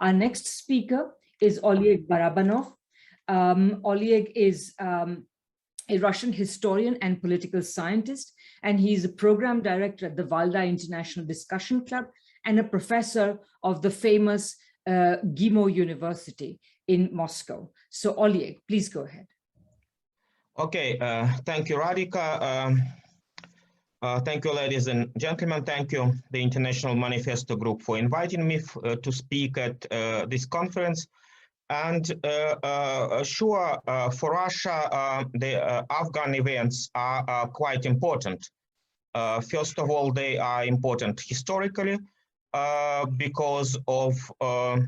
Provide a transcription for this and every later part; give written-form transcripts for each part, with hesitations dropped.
Our next speaker is Oleg Barabanov. Oleg is a Russian historian and political scientist, and he's a program director at the Valda International Discussion Club and a professor of the famous GIMO University in Moscow. So Oleg, please go ahead. Okay, thank you, Radhika. Thank you, ladies and gentlemen. Thank you, the International Manifesto Group, for inviting me to speak at this conference. And sure, for Russia, the Afghan events are quite important. First of all, they are important historically because of the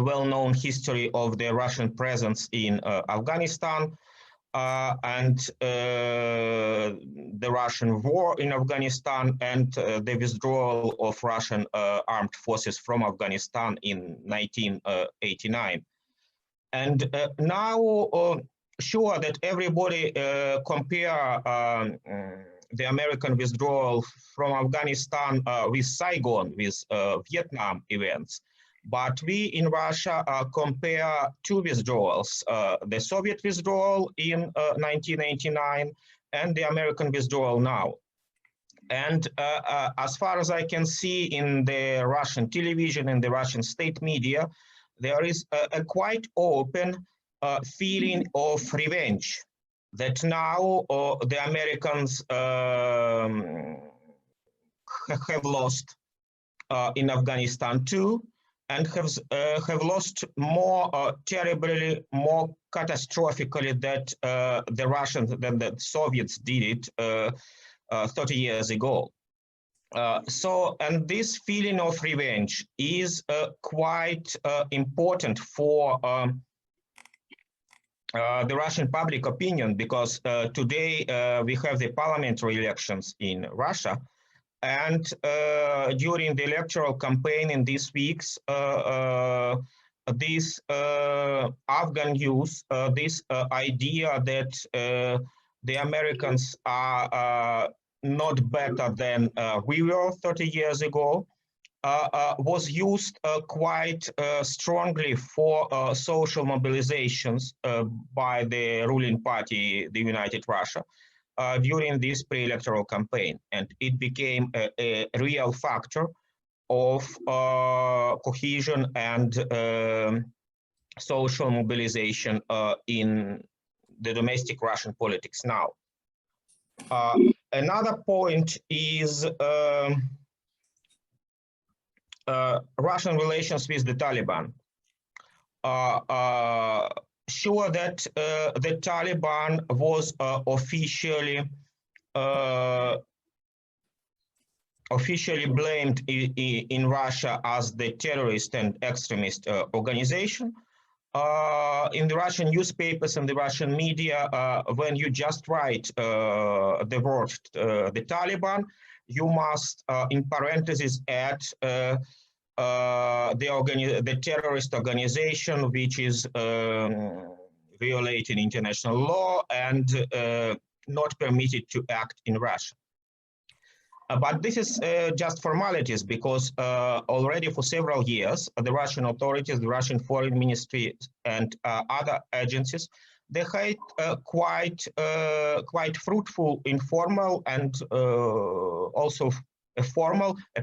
well-known history of the Russian presence in Afghanistan and the Russian war in Afghanistan and the withdrawal of Russian armed forces from Afghanistan in 1989. And now, sure that everybody compare the American withdrawal from Afghanistan with Saigon, with Vietnam events. But we in Russia compare two withdrawals, the Soviet withdrawal in 1989 and the American withdrawal now. And as far as I can see in the Russian television and the Russian state media, there is a quite open feeling of revenge that now the Americans have lost in Afghanistan too, and have lost more terribly, more catastrophically that the Russians, than the Soviets did it 30 years ago. And this feeling of revenge is quite important for the Russian public opinion, because today we have the parliamentary elections in Russia. And during the electoral campaign in these weeks, this Afghan youth, this idea that the Americans are not better than we were 30 years ago, was used quite strongly for social mobilizations by the ruling party, the United Russia, during this pre-electoral campaign, and it became a real factor of cohesion and social mobilization in the domestic Russian politics now. Another point is Russian relations with the Taliban. Sure that the Taliban was officially blamed in Russia as the terrorist and extremist organization. In the Russian newspapers and the Russian media, when you just write the word the Taliban, you must, in parentheses, add the terrorist organization, which is violating international law and not permitted to act in Russia. But this is just formalities, because already for several years, the Russian authorities, the Russian Foreign Ministry, and other agencies, they had quite fruitful, informal, and also a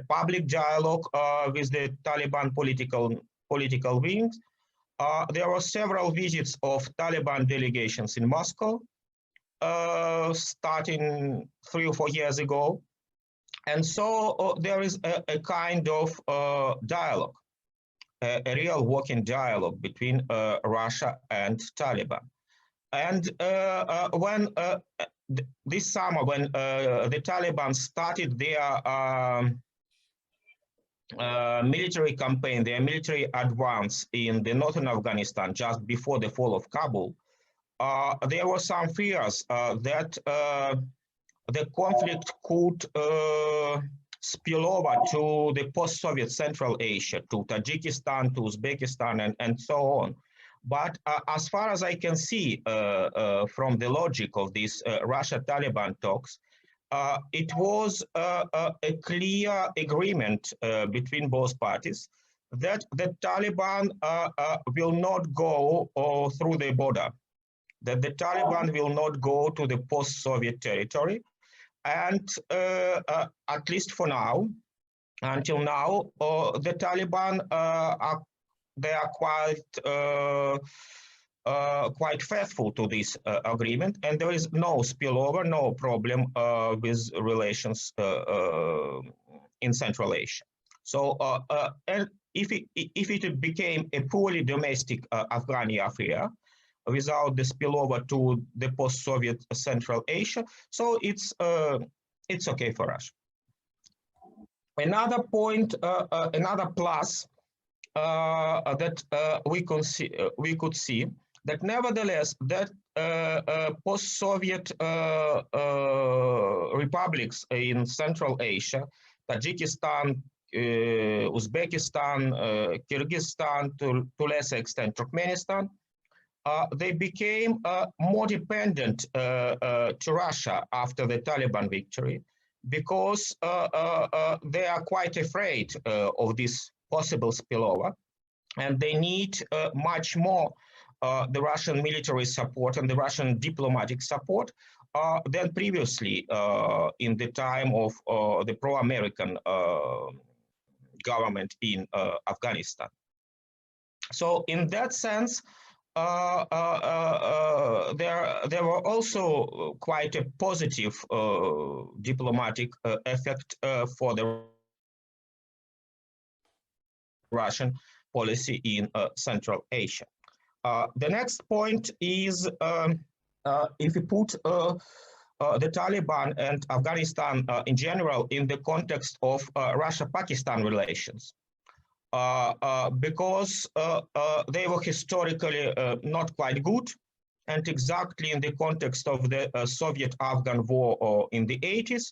public dialogue with the Taliban political wings. There were several visits of Taliban delegations in Moscow, starting 3 or 4 years ago. And so there is a kind of dialogue, a real working dialogue between Russia and Taliban. And when this summer, when the Taliban started their military campaign, their military advance in the northern Afghanistan, just before the fall of Kabul, there were some fears that the conflict could spill over to the post-Soviet Central Asia, to Tajikistan, to Uzbekistan, and so on. But as far as I can see from the logic of these Russia-Taliban talks, it was a clear agreement between both parties that the Taliban will not go through the border, that the Taliban will not go to the post-Soviet territory, and at least for now, until now, the Taliban are quite faithful to this agreement, and there is no spillover, no problem with relations in Central Asia. So, and if it became a purely domestic Afghani affair, without the spillover to the post-Soviet Central Asia, so it's okay for us. Another point, another plus that we could see that nevertheless that post-Soviet republics in Central Asia, Tajikistan, Uzbekistan, Kyrgyzstan, to lesser extent Turkmenistan, they became more dependent to Russia after the Taliban victory, because they are quite afraid of this possible spillover, and they need much more the Russian military support and the Russian diplomatic support than previously in the time of the pro-American government in Afghanistan. So in that sense, there were also quite a positive diplomatic effect for the Russian policy in Central Asia. The next point is if we put the Taliban and Afghanistan in general in the context of Russia-Pakistan relations. Because they were historically not quite good, and exactly in the context of the Soviet-Afghan war in the 80s,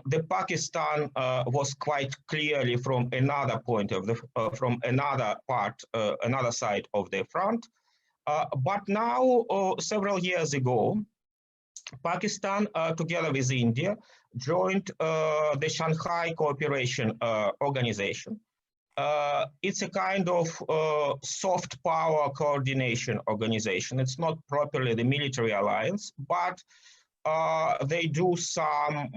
the Pakistan was quite clearly from another point of the from another part, another side of the front. But now, several years ago, Pakistan, together with India, joined the Shanghai Cooperation Organization. It's a kind of soft power coordination organization. It's not properly the military alliance, but they do some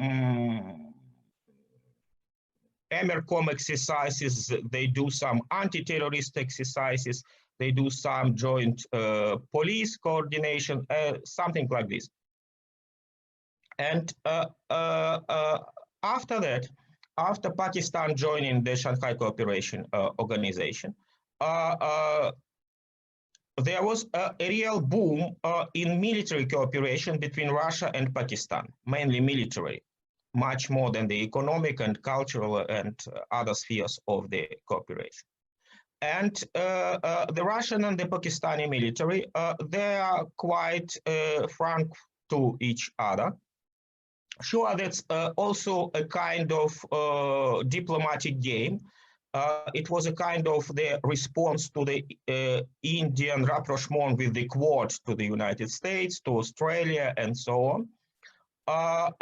AMERCOM exercises, they do some anti-terrorist exercises, they do some joint police coordination, something like this. And after that, after Pakistan joining the Shanghai Cooperation Organization, there was a real boom in military cooperation between Russia and Pakistan, mainly military, much more than the economic and cultural and other spheres of the cooperation. And the Russian and the Pakistani military, they are quite frank to each other. Sure, that's also a kind of diplomatic game. It was a kind of the response to the Indian rapprochement with the Quad to the United States, to Australia, and so on.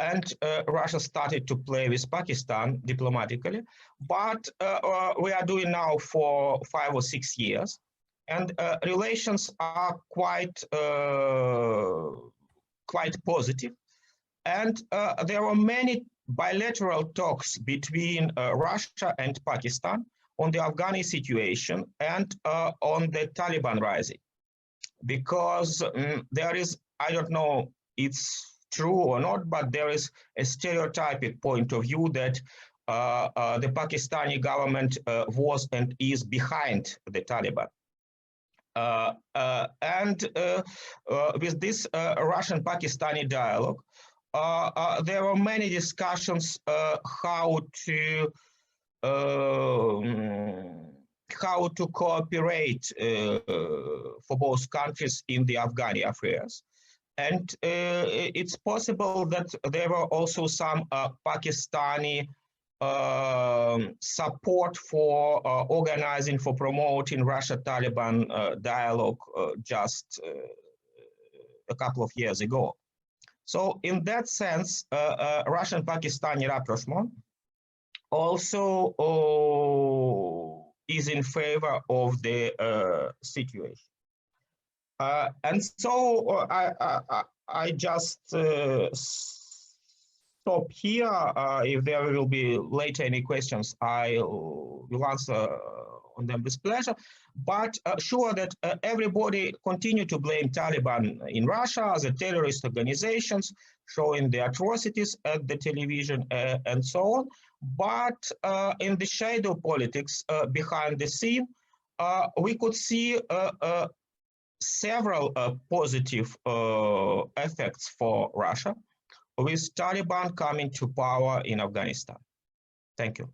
And Russia started to play with Pakistan diplomatically, but we are doing now for 5 or 6 years, and relations are quite positive. And there were many bilateral talks between Russia and Pakistan on the Afghani situation and on the Taliban rising. Because there is, I don't know, it's true or not, but there is a stereotypic point of view that the Pakistani government was and is behind the Taliban. And with this Russian-Pakistani dialogue, there were many discussions how to cooperate for both countries in the Afghani affairs. And it's possible that there were also some Pakistani support for organizing, for promoting Russia-Taliban dialogue just a couple of years ago. So in that sense, Russian-Pakistani rapprochement also is in favor of the situation. And so I just stop here. If there will be later any questions, I will answer on them with pleasure. But sure that everybody continue to blame Taliban in Russia as a terrorist organizations, showing the atrocities at the television and so on. But in the shadow politics behind the scene, we could see several positive effects for Russia with Taliban coming to power in Afghanistan. Thank you.